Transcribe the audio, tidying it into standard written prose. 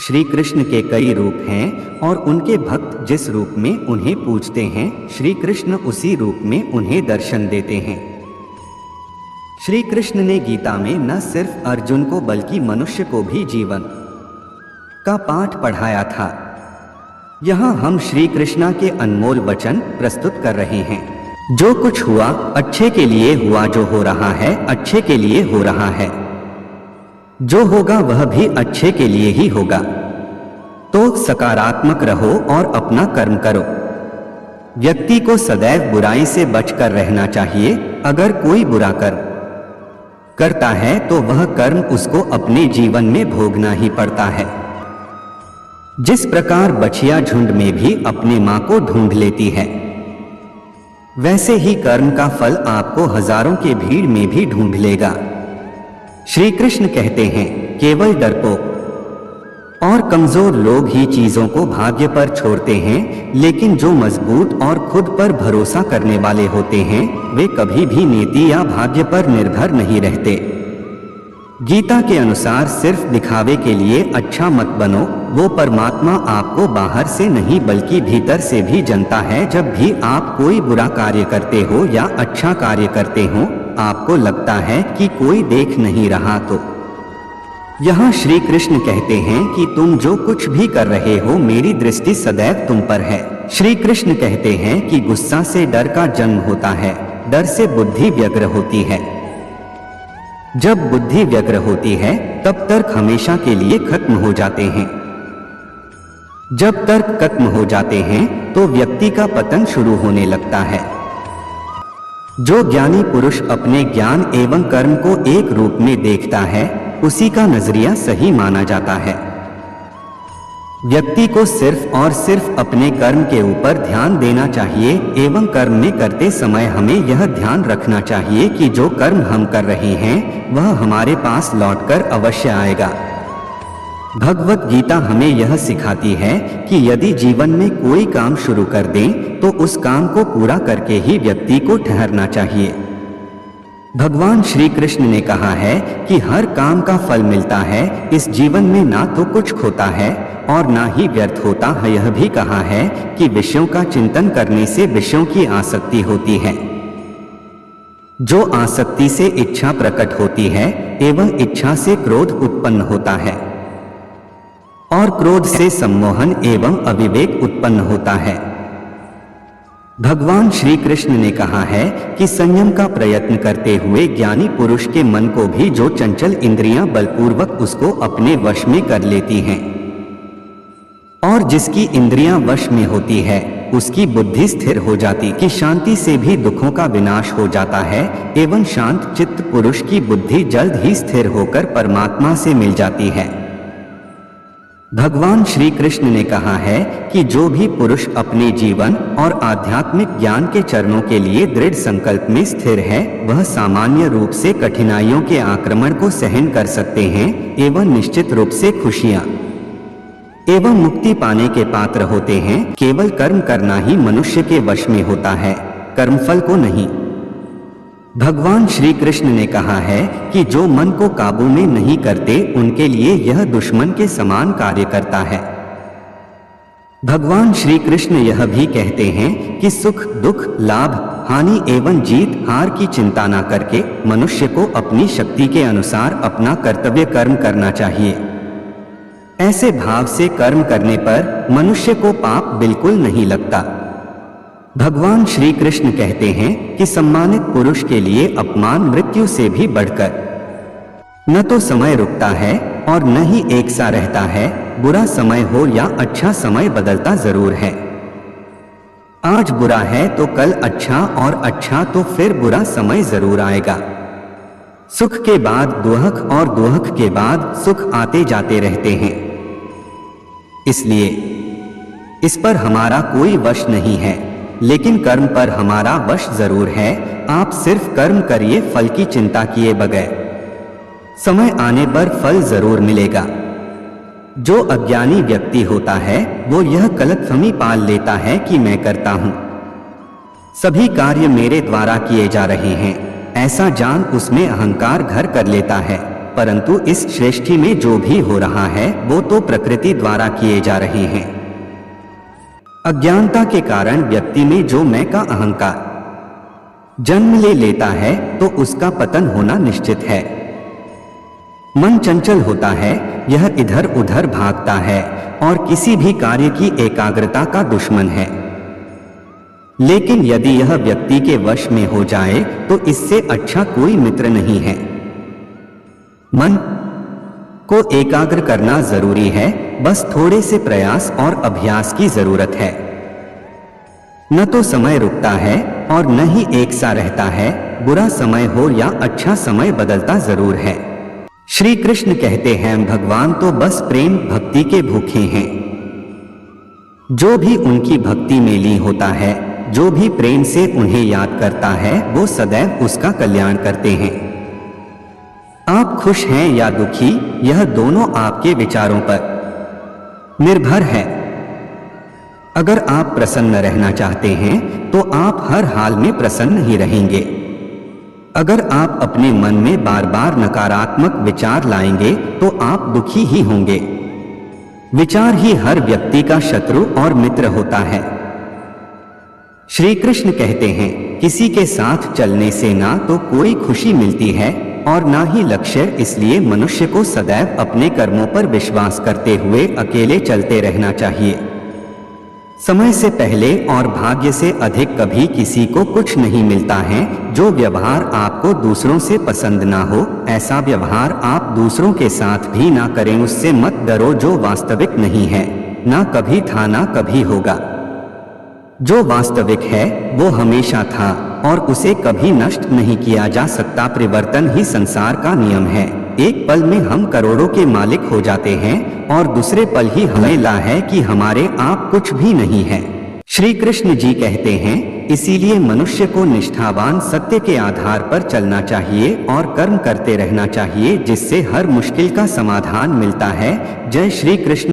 श्री कृष्ण के कई रूप हैं और उनके भक्त जिस रूप में उन्हें पूजते हैं, श्री कृष्ण उसी रूप में उन्हें दर्शन देते हैं। श्री कृष्ण ने गीता में न सिर्फ अर्जुन को बल्कि मनुष्य को भी जीवन का पाठ पढ़ाया था। यहाँ हम श्री कृष्णा के अनमोल वचन प्रस्तुत कर रहे हैं। जो कुछ हुआ अच्छे के लिए हुआ, जो हो रहा है अच्छे के लिए हो रहा है, जो होगा वह भी अच्छे के लिए ही होगा। तो सकारात्मक रहो और अपना कर्म करो। व्यक्ति को सदैव बुराई से बचकर रहना चाहिए। अगर कोई बुरा कर्म करता है तो वह कर्म उसको अपने जीवन में भोगना ही पड़ता है। जिस प्रकार बछिया झुंड में भी अपने मां को ढूंढ लेती है, वैसे ही कर्म का फल आपको हजारों के भीड़ में भी ढूंढ लेगा। श्री कृष्ण कहते हैं, केवल डरपोक और कमजोर लोग ही चीजों को भाग्य पर छोड़ते हैं, लेकिन जो मजबूत और खुद पर भरोसा करने वाले होते हैं वे कभी भी नीति या भाग्य पर निर्भर नहीं रहते। गीता के अनुसार सिर्फ दिखावे के लिए अच्छा मत बनो। वो परमात्मा आपको बाहर से नहीं बल्कि भीतर से भी जानता है। जब भी आप कोई बुरा कार्य करते हो या अच्छा कार्य करते हो, आपको लगता है कि कोई देख नहीं रहा, तो यहाँ श्री कृष्ण कहते हैं कि तुम जो कुछ भी कर रहे हो, मेरी दृष्टि सदैव तुम पर है। श्री कृष्ण कहते हैं कि गुस्सा से डर का जन्म होता है, डर से बुद्धि व्यग्र होती है। जब बुद्धि व्यग्र होती है तब तर्क हमेशा के लिए खत्म हो जाते हैं। जब तर्क खत्म हो जाते हैं तो व्यक्ति का पतन शुरू होने लगता है। जो ज्ञानी पुरुष अपने ज्ञान एवं कर्म को एक रूप में देखता है, उसी का नजरिया सही माना जाता है। व्यक्ति को सिर्फ और सिर्फ अपने कर्म के ऊपर ध्यान देना चाहिए एवं कर्म में करते समय हमें यह ध्यान रखना चाहिए कि जो कर्म हम कर रहे हैं वह हमारे पास लौटकर अवश्य आएगा। भगवत गीता हमें यह सिखाती है कि यदि जीवन में कोई काम शुरू कर दें तो उस काम को पूरा करके ही व्यक्ति को ठहरना चाहिए। भगवान श्री कृष्ण ने कहा है कि हर काम का फल मिलता है। इस जीवन में ना तो कुछ खोता है और ना ही व्यर्थ होता है। यह भी कहा है कि विषयों का चिंतन करने से विषयों की आसक्ति होती है। जो आसक्ति से इच्छा प्रकट होती है एवं इच्छा से क्रोध उत्पन्न होता है और क्रोध से सम्मोहन एवं अविवेक उत्पन्न होता है। भगवान श्री कृष्ण ने कहा है कि संयम का प्रयत्न करते हुए ज्ञानी पुरुष के मन को भी जो चंचल इंद्रियां बलपूर्वक उसको अपने वश में कर लेती हैं, और जिसकी इंद्रियां वश में होती है उसकी बुद्धि स्थिर हो जाती कि शांति से भी दुखों का विनाश हो जाता है एवं शांत चित्त पुरुष की बुद्धि जल्द ही स्थिर होकर परमात्मा से मिल जाती है। भगवान श्री कृष्ण ने कहा है कि जो भी पुरुष अपने जीवन और आध्यात्मिक ज्ञान के चरणों के लिए दृढ़ संकल्प में स्थिर है, वह सामान्य रूप से कठिनाइयों के आक्रमण को सहन कर सकते हैं एवं निश्चित रूप से खुशियां एवं मुक्ति पाने के पात्र होते हैं। केवल कर्म करना ही मनुष्य के वश में होता है, कर्मफल को नहीं। भगवान श्री कृष्ण ने कहा है कि जो मन को काबू में नहीं करते उनके लिए यह दुश्मन के समान कार्य करता है। भगवान श्री कृष्ण यह भी कहते हैं कि सुख दुख लाभ हानि एवं जीत हार की चिंता न करके मनुष्य को अपनी शक्ति के अनुसार अपना कर्तव्य कर्म करना चाहिए। ऐसे भाव से कर्म करने पर मनुष्य को पाप बिल्कुल नहीं लगता। भगवान श्री कृष्ण कहते हैं कि सम्मानित पुरुष के लिए अपमान मृत्यु से भी बढ़कर न तो समय रुकता है और न ही एक सा रहता है। बुरा समय हो या अच्छा समय बदलता जरूर है। आज बुरा है तो कल अच्छा और अच्छा तो फिर बुरा समय जरूर आएगा। सुख के बाद दुख और दुख के बाद सुख आते जाते रहते हैं। इसलिए इस पर हमारा कोई वश नहीं है, लेकिन कर्म पर हमारा वश जरूर है। आप सिर्फ कर्म करिए, फल की चिंता किए बगैर। समय आने पर फल जरूर मिलेगा। जो अज्ञानी व्यक्ति होता है वो यह गलतफहमी पाल लेता है कि मैं करता हूं, सभी कार्य मेरे द्वारा किए जा रहे हैं, ऐसा जान उसमें अहंकार घर कर लेता है। परंतु इस सृष्टि में जो भी हो रहा है वो तो प्रकृति द्वारा किए जा रहे हैं। अज्ञानता के कारण व्यक्ति में जो मैं का अहंकार जन्म ले लेता है तो उसका पतन होना निश्चित है। मन चंचल होता है, यह इधर उधर भागता है और किसी भी कार्य की एकाग्रता का दुश्मन है। लेकिन यदि यह व्यक्ति के वश में हो जाए तो इससे अच्छा कोई मित्र नहीं है। मन को एकाग्र करना जरूरी है, बस थोड़े से प्रयास और अभ्यास की जरूरत है। न तो समय रुकता है और न ही एक सा रहता है, बुरा समय हो या अच्छा समय बदलता जरूर है। श्री कृष्ण कहते हैं भगवान तो बस प्रेम भक्ति के भूखे हैं। जो भी उनकी भक्ति में लीन होता है, जो भी प्रेम से उन्हें याद करता है, वो सदैव उसका कल्याण करते हैं। आप खुश हैं या दुखी, यह दोनों आपके विचारों पर निर्भर है। अगर आप प्रसन्न रहना चाहते हैं तो आप हर हाल में प्रसन्न ही रहेंगे। अगर आप अपने मन में बार बार नकारात्मक विचार लाएंगे तो आप दुखी ही होंगे। विचार ही हर व्यक्ति का शत्रु और मित्र होता है। श्री कृष्ण कहते हैं किसी के साथ चलने से ना तो कोई खुशी मिलती है और ना ही लक्ष्य, इसलिए मनुष्य को सदैव अपने कर्मों पर विश्वास करते हुए अकेले चलते रहना चाहिए। समय से पहले और भाग्य से अधिक कभी किसी को कुछ नहीं मिलता है। जो व्यवहार आपको दूसरों से पसंद ना हो, ऐसा व्यवहार आप दूसरों के साथ भी ना करें। उससे मत डरो जो वास्तविक नहीं है, ना कभी था ना कभी होगा। जो वास्तविक है वो हमेशा था और उसे कभी नष्ट नहीं किया जा सकता। परिवर्तन ही संसार का नियम है। एक पल में हम करोड़ों के मालिक हो जाते हैं और दूसरे पल ही हमें ला है कि हमारे आप कुछ भी नहीं है। श्री कृष्ण जी कहते हैं इसीलिए मनुष्य को निष्ठावान सत्य के आधार पर चलना चाहिए और कर्म करते रहना चाहिए, जिससे हर मुश्किल का समाधान मिलता है। जय श्री कृष्ण।